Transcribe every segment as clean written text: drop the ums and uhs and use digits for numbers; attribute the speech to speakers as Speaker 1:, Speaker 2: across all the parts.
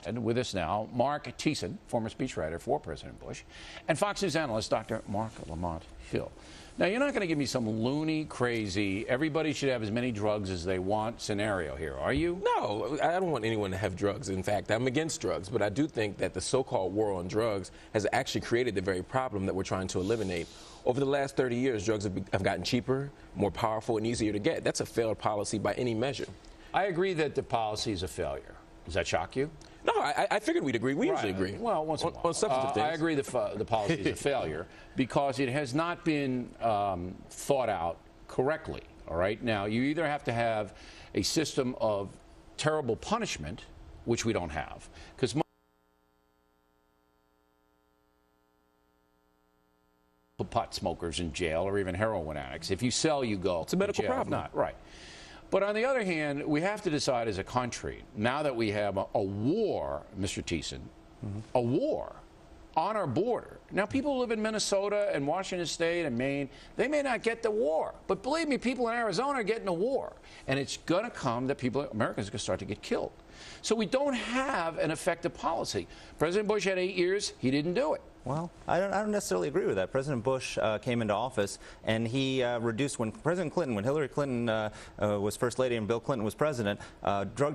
Speaker 1: And with us now, Marc Lamont, former speechwriter for President Bush, and Fox News analyst Dr. Marc Lamont Hill. Now, you're not going to give me some loony, crazy, everybody should have as many drugs as they want scenario here, are you?
Speaker 2: No, I don't want anyone to have drugs. In fact, I'm against drugs, but I do think that the so-called war on drugs has actually created the very problem that we're trying to eliminate. Over the last 30 years, drugs have gotten cheaper, more powerful, and easier to get. That's a failed policy by any measure.
Speaker 1: I agree that the policy is a failure. Does that shock you?
Speaker 2: No, I figured we'd agree. We usually agree.
Speaker 1: Well, once in a while.
Speaker 2: On substantive things.
Speaker 1: I agree the policy is a failure because it has not been thought out correctly. All right? Now, you either have to have a system of terrible punishment, which we don't have, because pot smokers in jail or even heroin addicts. If you sell, you go.
Speaker 2: It's a medical problem.
Speaker 1: Not right. But on the other hand, we have to decide as a country, now that we have a war, Mr. Thiessen, a war on our border. Now, people who live in Minnesota and Washington State and Maine, they may not get the war. But believe me, people in Arizona are getting a war. And it's going to come that Americans are going to start to get killed. So we don't have an effective policy. President Bush had 8 years. He didn't do it.
Speaker 3: Well, I don't necessarily agree with that. President Bush came into office and he reduced, when Hillary Clinton was First Lady and Bill Clinton was President,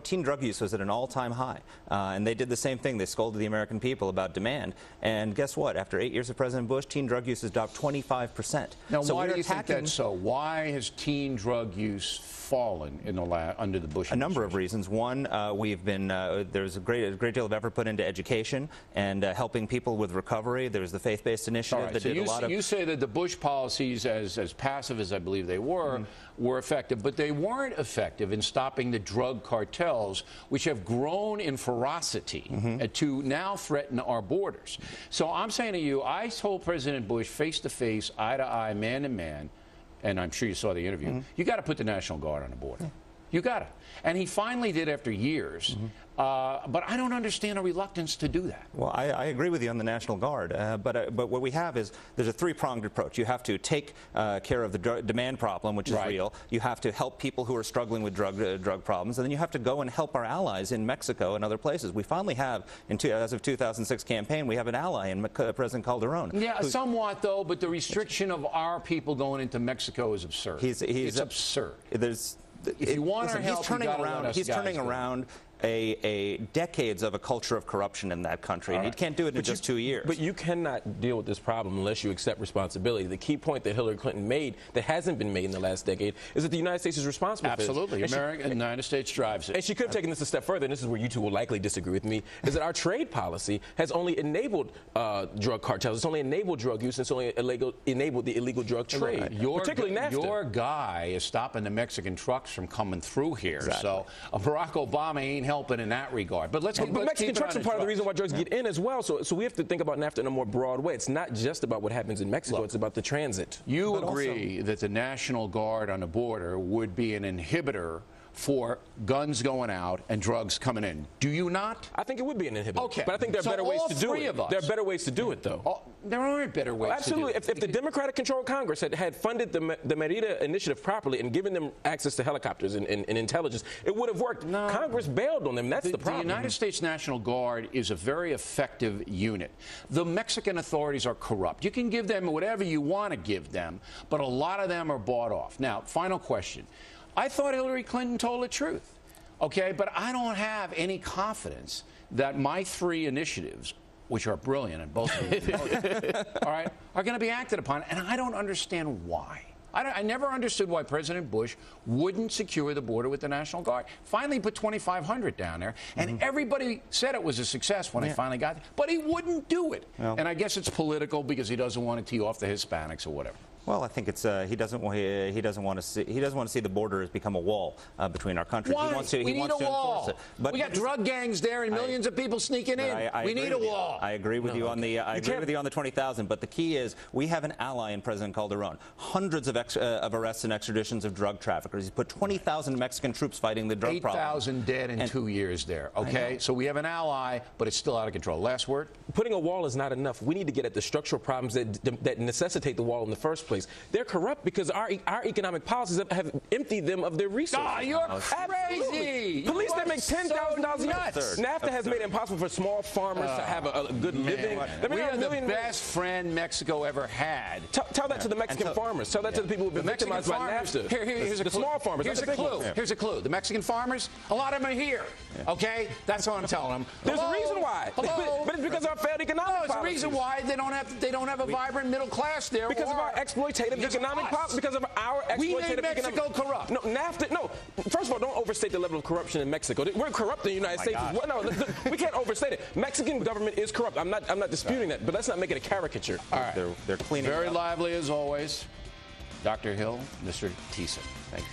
Speaker 3: teen drug use was at an all-time high. And they did the same thing. They scolded the American people about demand. And guess what? After 8 years of President Bush, teen drug use has dropped 25%.
Speaker 1: Now, why do you think that's so? Why has teen drug use fallen in the under the Bush administration?
Speaker 3: A number of reasons. One, there's a great deal of effort put into education and helping people with recovery. There was the faith-based initiative that did a lot of...
Speaker 1: You say that the Bush policies, as passive as I believe they were effective, but they weren't effective in stopping the drug cartels, which have grown in ferocity to now threaten our borders. So I'm saying to you, I told President Bush face-to-face, eye-to-eye, man-to-man, and I'm sure you saw the interview, you got to put the National Guard on the border. You got it. And he finally did after years. But I don't understand a reluctance to do that.
Speaker 3: Well, I agree with you on the National Guard. But what we have is there's a three-pronged approach. You have to take care of the demand problem, which is real. You have to help people who are struggling with drug problems. And then you have to go and help our allies in Mexico and other places. We finally have, as of 2006 campaign, we have an ally in President Calderon.
Speaker 1: Yeah, somewhat, though, but the restriction of our people going into Mexico is absurd. It's absurd. If you want our help,
Speaker 3: he's turning around a decades of a culture of corruption in that country, and he can't do it in just 2 years.
Speaker 2: But you cannot deal with this problem unless you accept responsibility. The key point that Hillary Clinton made that hasn't been made in the last decade is that the United States is responsible for this.
Speaker 1: Absolutely. The United States drives it.
Speaker 2: And she could have taken this a step further, and this is where you two will likely disagree with me, is that our trade policy has only enabled drug cartels. It's only enabled drug use, and it's only enabled the illegal drug trade, particularly NAFTA.
Speaker 1: Your guy is stopping the Mexican trucks from coming through here. So Barack Obama ain't helping in that regard. But let's keep
Speaker 2: Mexican trucks are part of the reason why drugs get in as well. So we have to think about NAFTA in a more broad way. It's not just about what happens in Mexico. It's about the transit.
Speaker 1: You agree that the National Guard on the border would be an inhibitor for guns going out and drugs coming in. Do you not?
Speaker 2: I think it would be an inhibitor.
Speaker 1: Okay.
Speaker 2: But I think there are better ways to do it. There are better ways to do it, though.
Speaker 1: There aren't better ways
Speaker 2: to do it. Absolutely. If the Democratic-controlled Congress had funded the Merida initiative properly and given them access to helicopters and intelligence, it would have worked. No. Congress bailed on them. That's the problem.
Speaker 1: The United States National Guard is a very effective unit. The Mexican authorities are corrupt. You can give them whatever you want to give them, but a lot of them are bought off. Now, final question. I thought Hillary Clinton told the truth, okay? But I don't have any confidence that my three initiatives, which are brilliant and both of them, all right, are going to be acted upon, and I don't understand why. I never understood why President Bush wouldn't secure the border with the National Guard. Finally put 2,500 down there, and everybody said it was a success when they finally got there, but he wouldn't do it. Well, and I guess it's political because he doesn't want to tee off the Hispanics or whatever.
Speaker 3: Well, I think it's he doesn't want to see the borders become a wall between our countries.
Speaker 1: Why?
Speaker 3: He wants to,
Speaker 1: we need a wall.
Speaker 3: But
Speaker 1: we got drug gangs there and millions of people sneaking in. We need a wall.
Speaker 3: I agree with you on the 20,000. But the key is we have an ally in President Calderon. Hundreds of arrests and extraditions of drug traffickers. He's put 20,000 Mexican troops fighting the drug problem.
Speaker 1: 8,000 dead in 2 years there. Okay, so we have an ally, but it's still out of control. Last word.
Speaker 2: Putting a wall is not enough. We need to get at the structural problems that necessitate the wall in the first place. place. They're corrupt because our economic policies have emptied them of their resources.
Speaker 1: Ah, you're crazy.
Speaker 2: Police that make $10,000 a year.
Speaker 1: nuts.
Speaker 2: NAFTA has made it impossible for small farmers to have a good living.
Speaker 1: We are the best friend Mexico ever had.
Speaker 2: Tell that to the Mexican farmers. Tell that to the people who've been victimized by NAFTA.
Speaker 1: Here's a
Speaker 2: the
Speaker 1: clue.
Speaker 2: small farmers.
Speaker 1: Here's a clue. Here's a clue. The Mexican farmers, a lot of them are here. Okay? That's what I'm telling them.
Speaker 2: There's a reason why.
Speaker 1: Hello?
Speaker 2: But it's because of our failed economic policies.
Speaker 1: There's a reason why they don't have a vibrant middle class there.
Speaker 2: Because of our exploitative economic policy. Because of our exploitative
Speaker 1: we made Mexico corrupt.
Speaker 2: No, NAFTA. No. First of all, don't overstate the level of corruption in Mexico. We're corrupt in the United States. Well, no, we can't overstate it. Mexican government is corrupt. I'm not disputing that. But let's not make it a caricature.
Speaker 1: All right.
Speaker 3: They're cleaning.
Speaker 1: Very lively as always. Dr. Hill, Mr. Thiessen. Thank you.